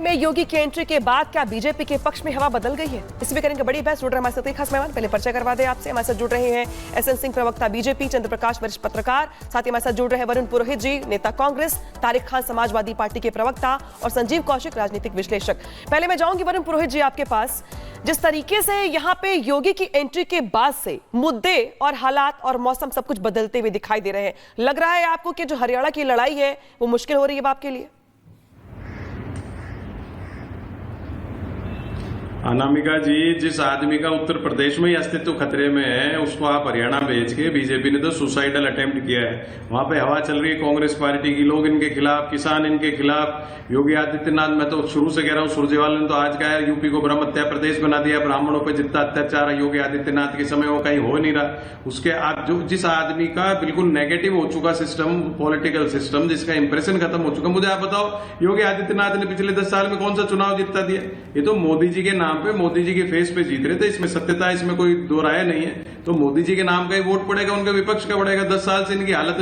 में योगी की एंट्री के बाद क्या बीजेपी के पक्ष में हवा बदल गई है? इस भी करेंगे बड़ी बहस। जुड़ रहे हमारे साथ एक खास मेहमान, पहले परिचय करवा दें आपसे। हमारे साथ जुड़ रहे हैं एसएन सिंह, प्रवक्ता बीजेपी, चंद्र प्रकाश, वरिष्ठ पत्रकार। साथ ही हमारे साथ जुड़ रहे हैं वरुण पुरोहित जी, नेता कांग्रेस, तारिक खान, समाजवादी पार्टी के प्रवक्ता, और संजीव कौशिक, राजनीतिक विश्लेषक। पहले मैं जाऊंगी वरुण पुरोहित जी आपके पास। जिस तरीके से यहाँ पे योगी की एंट्री के बाद से मुद्दे और हालात और मौसम सब कुछ बदलते हुए दिखाई दे रहे हैं, लग रहा है आपको कि जो हरियाणा की लड़ाई है वो मुश्किल हो रही है आपके लिए? अनामिका जी, जिस आदमी का उत्तर प्रदेश में ही अस्तित्व खतरे में है उसको आप हरियाणा भेज के, बीजेपी ने तो सुसाइडल अटेम्प्ट किया है। वहां पे हवा चल रही है कांग्रेस पार्टी की, लोग इनके खिलाफ, किसान इनके खिलाफ। योगी आदित्यनाथ, मैं तो शुरू से कह रहा हूँ, सुरजेवाला ने तो आज कहा है यूपी को ब्रह्म हत्या प्रदेश बना दिया। ब्राह्मणों पर जितना अत्याचार है योगी आदित्यनाथ के समय वो कहीं हो नहीं रहा। उसके आज जो जिस आदमी का बिल्कुल नेगेटिव हो चुका सिस्टम, पॉलिटिकल सिस्टम, जिसका इंप्रेशन खत्म हो चुका, मुझे आप बताओ योगी आदित्यनाथ ने पिछले 10 साल में कौन सा चुनाव जीता दिया? ये तो मोदी जी के नाम पे, मोदी जी के फेस पे जीत रहे थे। इसमें सत्यता, इसमें कोई दो राय नहीं है। तो मोदी जी के नाम का ही वोट पड़ेगा, उनका विपक्ष का पड़ेगा। 10 साल से इनकी हालत,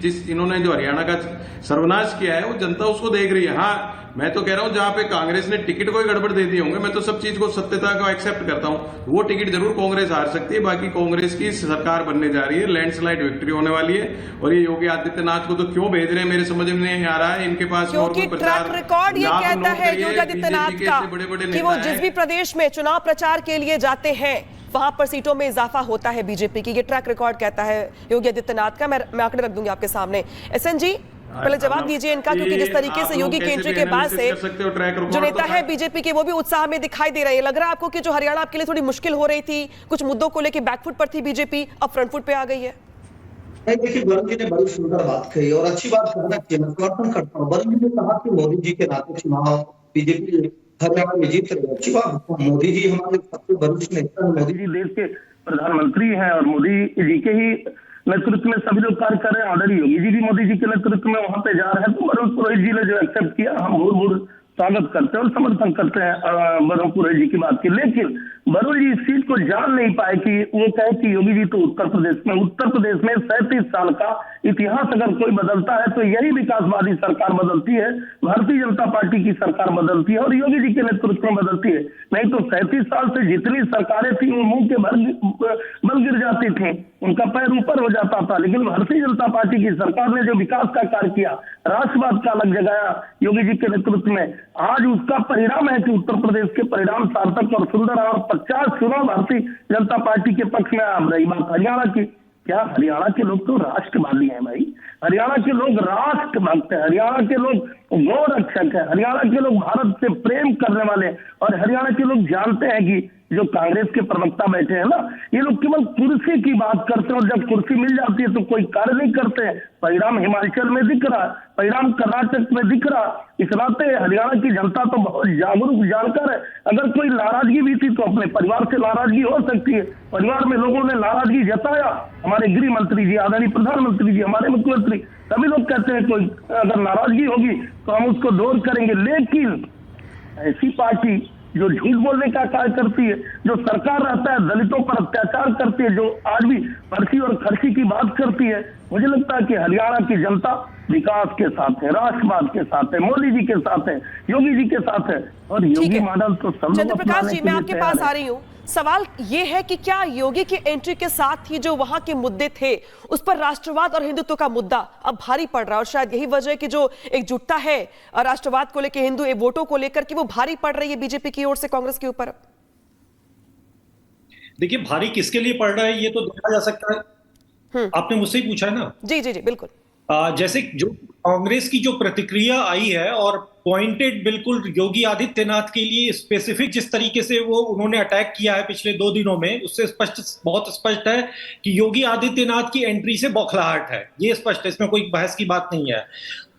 जिस इन्होंने जो हरियाणा का सर्वनाश किया है वो जनता उसको देख रही है। हाँ, मैं तो कह रहा हूं जहां पे कांग्रेस ने टिकट को ही गड़बड़ दे दिए होंगे, मैं तो सब चीज को, सत्यता को एक्सेप्ट करता हूं। वो टिकट जरूर कांग्रेस हार सकती है, बाकी कांग्रेस की सरकार बनने जा रही है, लैंडस्लाइड विक्ट्री होने वाली है। और ये योगी आदित्यनाथ को तो क्यों भेज रहे हैं मेरे समझ में नहीं आ रहा है। इनके पास क्योंकि ट्रैक रिकॉर्ड ये कहता है योगी आदित्यनाथ का कि वो जिस भी प्रदेश में चुनाव प्रचार के लिए जाते हैं वहां पर सीटों में इजाफा होता है बीजेपी की। ये ट्रैक रिकॉर्ड कहता है योगी आदित्यनाथ का। मैं आंकड़े रख दूंगी आपके सामने। एसएन जी, पहले जवाब दीजिए इनका, क्योंकि जिस तरीके से योगी की एंट्री के बाद से जो नेता है बीजेपी के वो भी उत्साह में दिखाई दे रहे हैं। लग रहा है आपको कि जो हरियाणा आपके लिए थोड़ी मुश्किल हो रही थी, कुछ मुद्दों को लेकर बैकफुट पर थी बीजेपी, अब फ्रंट फुट पे आ गई है? देखिए, वरुण जी ने बड़ी सुंदर बात कही और अच्छी बात कहना चाहिए, मैं समर्थन करता हूँ। वरुण जी ने कहा कि मोदी जी के नाते चुनाव बीजेपी हरियाणा में जीत रही है, अच्छी बात। मोदी जी हमारे सबसे वरिष्ठ नेता, मोदी जी देश के प्रधानमंत्री हैं और मोदी जी के ही नेतृत्व में सभी लोग कार्य कर रहे हैं। ऑलरेडी योगी जी भी मोदी जी के नेतृत्व में वहां पे जा रहे हैं। तो वरुण पुरोहित जी ने जो एक्सेप्ट किया, हम भूल स्वागत करते हैं और समर्थन करते हैं वरुण पुरोहित जी की बात की। लेकिन वरुण जी इस चीज को जान नहीं पाए कि वो कहे कि योगी जी तो उत्तर प्रदेश में 37 साल का इतिहास अगर कोई बदलता है तो यही विकासवादी सरकार बदलती है, भारतीय जनता पार्टी की सरकार बदलती है और योगी जी के नेतृत्व में बदलती है। नहीं तो 37 साल से जितनी सरकारें थी वो मुंह के बल गिर जाती थी, उनका पैर ऊपर हो जाता था। लेकिन भारतीय जनता पार्टी की सरकार ने जो विकास का कार्य किया, राष्ट्रवाद का अलग जगाया योगी जी के नेतृत्व में, आज उसका परिणाम है कि उत्तर प्रदेश के परिणाम सार्थक और सुंदर और 50 चुनाव भारतीय जनता पार्टी के पक्ष में। अब रही बात हरियाणा की, क्या हरियाणा के लोग तो राष्ट्रवादी हैं भाई, हरियाणा के लोग राष्ट्रभक्त हैं, हरियाणा के लोग गौ रक्षक है, हरियाणा के लोग भारत से प्रेम करने वाले, और हरियाणा के लोग जानते हैं कि जो कांग्रेस के प्रवक्ता बैठे हैं ना, ये लोग केवल कुर्सी की बात करते हैं और जब कुर्सी मिल जाती है तो कोई कार्य नहीं करते हैं। परिणाम हिमाचल में दिख रहा, परिणाम कर्नाटक में दिख रहा। इस नाते हरियाणा की जनता तो बहुत जागरूक, जानकर है। अगर कोई नाराजगी भी थी तो अपने परिवार से नाराजगी हो सकती है। परिवार में लोगों ने नाराजगी जताया, हमारे गृह मंत्री जी, आदरणीय प्रधानमंत्री जी, हमारे मुख्यमंत्री, सभी लोग कहते हैं कोई अगर नाराजगी होगी तो हम उसको दूर करेंगे। लेकिन ऐसी पार्टी जो झूठ बोलने का कार्य करती है, जो सरकार रहता है दलितों पर अत्याचार करती है, जो आज भी फर्जी और खर्ची की बात करती है, मुझे लगता है कि हरियाणा की जनता विकास के साथ है, राष्ट्रवाद के साथ है, मोदी जी के साथ है, योगी जी के साथ है। और योगी मॉडल तो सब लोग। चंद्र प्रकाश जी, मैं आपके पास आ रही हूँ। सवाल ये है कि क्या योगी की एंट्री के साथ ही जो वहां के मुद्दे थे उस पर राष्ट्रवाद और हिंदुत्व का मुद्दा अब भारी पड़ रहा है, और शायद यही वजह है कि जो एकजुटता है राष्ट्रवाद को लेकर, हिंदू वोटों को लेकर, कि वो भारी पड़ रही है बीजेपी की ओर से कांग्रेस के ऊपर? देखिए, भारी किसके लिए पड़ रहा है ये तो देखा जा सकता है। आपने मुझसे ही पूछा है ना? जी जी जी, बिल्कुल। जैसे जो कांग्रेस की जो प्रतिक्रिया आई है और पॉइंटेड बिल्कुल योगी आदित्यनाथ के लिए स्पेसिफिक जिस तरीके से वो उन्होंने अटैक किया है पिछले 2 दिनों में, उससे बहुत स्पष्ट है कि योगी आदित्यनाथ की एंट्री से बौखलाहट है। ये स्पष्ट है, इसमें कोई बहस की बात नहीं है।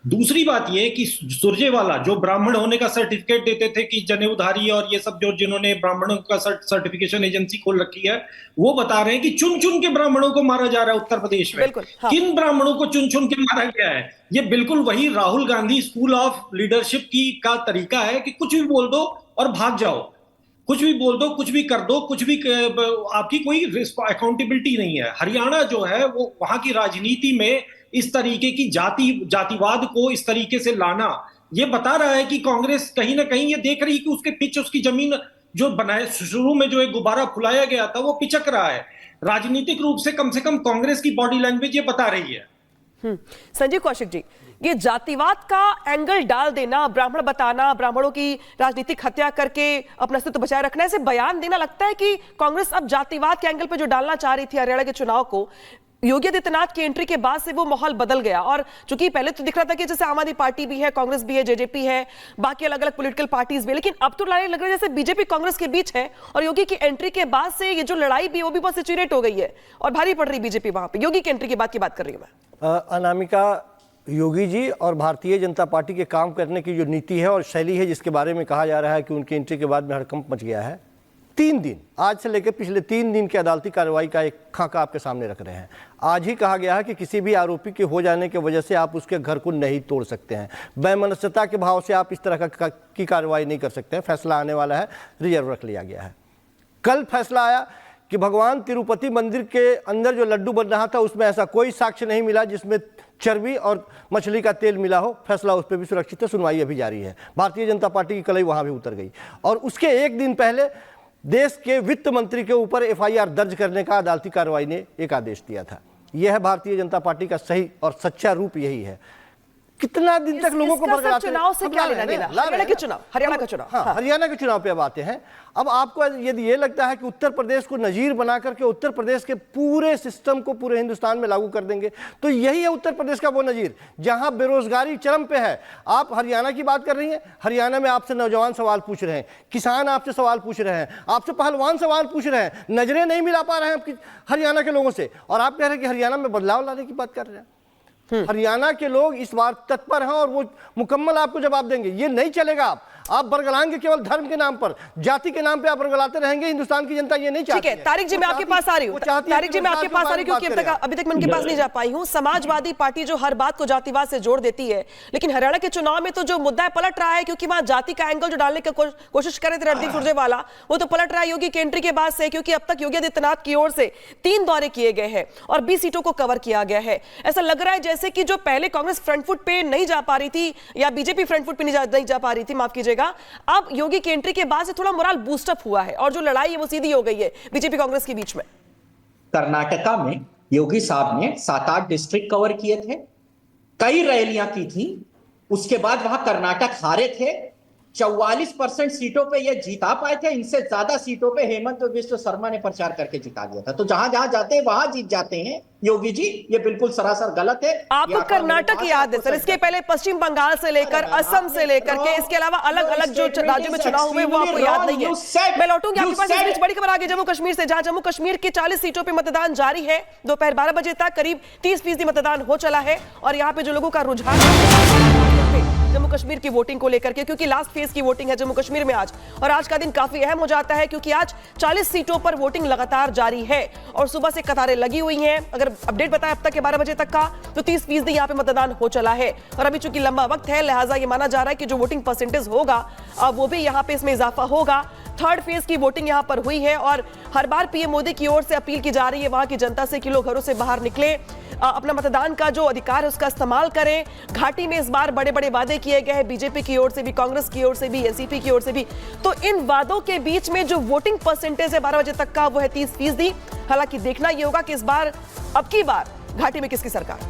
दूसरी बात यह कि सुरजेवाला जो ब्राह्मण होने का सर्टिफिकेट देते थे कि जनेऊधारी और ये सब जो जिन्होंने ब्राह्मणों का सर्टिफिकेशन एजेंसी खोल रखी है, वो बता रहे हैं कि चुन चुन के ब्राह्मणों को मारा जा रहा है उत्तर प्रदेश में। हाँ। किन ब्राह्मणों को चुन चुन के मारा गया है? ये बिल्कुल वही Rahul Gandhi school of leadership की का तरीका है कि कुछ भी बोल दो और भाग जाओ, कुछ भी बोल दो, कुछ भी कर दो, कुछ भी, आपकी कोई अकाउंटेबिलिटी नहीं है। हरियाणा जो है वो वहां की राजनीति में इस तरीके की जातिवाद को इस तरीके से लाना ये बता रहा है कि कांग्रेस कहीं ना कहीं ये देख रही है कि उसके पिच, उसकी जमीन जो बनाए शुरू में जो एक गुब्बारा फुलाया गया था वो पिचक रहा है। राजनीतिक रूप से कम कांग्रेस की बॉडी लैंग्वेज ये बता रही है। संजीव कौशिक जी, ये जातिवाद का एंगल डाल देना, ब्राह्मण बताना, ब्राह्मणों की राजनीतिक हत्या करके अपना अस्तित्व बचाए रखना, ऐसे बयान देना, लगता है कि कांग्रेस अब जातिवाद के एंगल पे जो डालना चाह रही थी हरियाणा के चुनाव को, योगी आदित्यनाथ की एंट्री के बाद से वो माहौल बदल गया। और चूंकि पहले तो दिख रहा था कि जैसे आम आदमी पार्टी भी है, कांग्रेस भी है, जेजेपी है, बाकी अलग अलग पॉलिटिकल पार्टीज भी, लेकिन अब तो लड़ाई लग रही है जैसे बीजेपी कांग्रेस के बीच है। और योगी की एंट्री के बाद से ये जो लड़ाई भी वो भी बहुत सिचुएट हो गई है और भारी पड़ रही बीजेपी वहां पे। योगी की एंट्री के बाद की बात कर रही हूं मैं। अनामिका, योगी जी और भारतीय जनता पार्टी के काम करने की जो नीति है और शैली है, जिसके बारे में कहा जा रहा है कि उनकी एंट्री के बाद में हड़कंप मच गया है, 3 दिन, आज से लेकर पिछले 3 दिन की अदालती कार्रवाई का एक खाका आपके सामने रख रहे हैं। आज ही कहा गया है कि किसी भी आरोपी के हो जाने की वजह से आप उसके घर को नहीं तोड़ सकते हैं, वैमनस्यता के भाव से आप इस तरह की कार्रवाई नहीं कर सकते हैं। फैसला आने वाला है, रिजर्व रख लिया गया है। कल फैसला आया कि भगवान तिरुपति मंदिर के अंदर जो लड्डू बन रहा था उसमें ऐसा कोई साक्ष्य नहीं मिला जिसमें चर्बी और मछली का तेल मिला हो। फैसला उस पर भी सुरक्षित है, सुनवाई अभी जारी है। भारतीय जनता पार्टी की कलई वहां भी उतर गई। और उसके एक दिन पहले देश के वित्त मंत्री के ऊपर एफआईआर दर्ज करने का अदालती कार्रवाई ने एक आदेश दिया था। यह है भारतीय जनता पार्टी का सही और सच्चा रूप, यही है। कितना दिन तक लोगों को बरगलाते हैं। चुनाव से क्या लेना देना? हरियाणा के चुनाव, हरियाणा का चुनाव। हाँ, हरियाणा के चुनाव पे अब आते हैं। अब आपको यदि ये लगता है कि उत्तर प्रदेश को नजीर बना करके उत्तर प्रदेश के पूरे सिस्टम को पूरे हिंदुस्तान में लागू कर देंगे, तो यही है उत्तर प्रदेश का वो नजीर जहां बेरोजगारी चरम पे है। आप हरियाणा की बात कर रही हैं, हरियाणा में आपसे नौजवान सवाल पूछ रहे हैं, किसान आपसे सवाल पूछ रहे हैं, आपसे पहलवान सवाल पूछ रहे हैं, नजरें नहीं मिला पा रहे हैं हरियाणा के लोगों से, और आप कह रहे हैं कि हरियाणा में बदलाव लाने की बात कर रहे हैं। हरियाणा के लोग इस बार तत्पर हैं और वो मुकम्मल आपको जवाब देंगे। ये नहीं चलेगा। आप बरगलाएंगे केवल धर्म के नाम पर, जाति के नाम पे आप बरगलाते रहेंगे। हिंदुस्तान की जनता ये नहीं चाहती। ठीक है, तारिक जी मैं आपके पास आ रही हूँ। तारिक जी मैं आपके पास आ रही हूँ क्योंकि अभी तक मैं उनके पास नहीं जा पाई हूँ। समाजवादी पार्टी जो हर बात को जातिवाद से जोड़ देती है, लेकिन हरियाणा के चुनाव में तो जो मुद्दा है पलट रहा है, क्योंकि वहां जाति का एंगल जो डालने की कोशिश कर रहे थे रणदीप सुरजेवाला, वो तो पलट रहा है योगी की एंट्री के बाद से। क्योंकि अब तक योगी आदित्यनाथ की ओर से 3 दौरे किए गए हैं और 20 सीटों को कवर किया गया है। ऐसा लग रहा है जैसे कि जो पहले कांग्रेस फ्रंट फुट पे नहीं जा पा रही थी या बीजेपी फ्रंट फुट पे नहीं जा पा रही थी, माफ कीजिएगा, अब योगी की एंट्री के बाद से थोड़ा मोरल बूस्टअप हुआ है और जो लड़ाई है वो सीधी हो गई है बीजेपी कांग्रेस के बीच में। कर्नाटका में योगी साहब ने 7-8 डिस्ट्रिक्ट कवर किए थे, कई रैलियां की थी। उसके बाद वहां कर्नाटक हारे थे, 44% सीटों पे ये जीता पाए थे। इनसे ज्यादा सीटों पे हेमंत बिस्व शर्मा ने प्रचार करके जिता दिया था। तो जहां जहां जाते हैं वहां जीत जाते हैं योगी जी, ये बिल्कुल सरासर गलत है। आपको कर्नाटक याद है सर, इसके पहले पश्चिम बंगाल से लेकर असम से लेकर के इसके अलावा अलग अलग जो राज्यों में चुनाव हुए वो आपको याद नहीं है। मैं लौटूंगी आपके पास। इस बीच बड़ी खबर आ गई जम्मू कश्मीर से, जहां जम्मू कश्मीर की 40 सीटों पर मतदान जारी है। दोपहर 12 बजे तक करीब 30% मतदान हो चला है और यहाँ पे जो लोगों का रुझान जम्मू कश्मीर की वोटिंग को लेकर के, क्योंकि लास्ट फेज की वोटिंग है जम्मू कश्मीर में आज, और आज का दिन काफी अहम हो जाता है क्योंकि आज 40 सीटों पर वोटिंग लगातार जारी है और सुबह से कतारें लगी हुई हैं। अगर अपडेट बताएं अब तक के 12 बजे तक का, तो 30% यहाँ पे मतदान हो चला है। और अभी चूंकि लंबा वक्त है, लिहाजा ये माना जा रहा है कि जो वोटिंग परसेंटेज होगा वो भी यहाँ पे इसमें इजाफा होगा। 3rd फेज की वोटिंग यहां पर हुई है और हर बार पीएम मोदी की ओर से अपील की जा रही है वहां की जनता से कि लोग घरों से बाहर निकले, अपना मतदान का जो अधिकार है उसका इस्तेमाल करें। घाटी में इस बार बड़े बड़े वादे किए गए हैं, बीजेपी की ओर से भी, कांग्रेस की ओर से भी, एनसीपी की ओर से भी। तो इन वादों के बीच में जो वोटिंग परसेंटेज है 12 बजे तक का वो है 30%। हालांकि देखना यह होगा कि इस बार अब की बार घाटी में किसकी सरकार।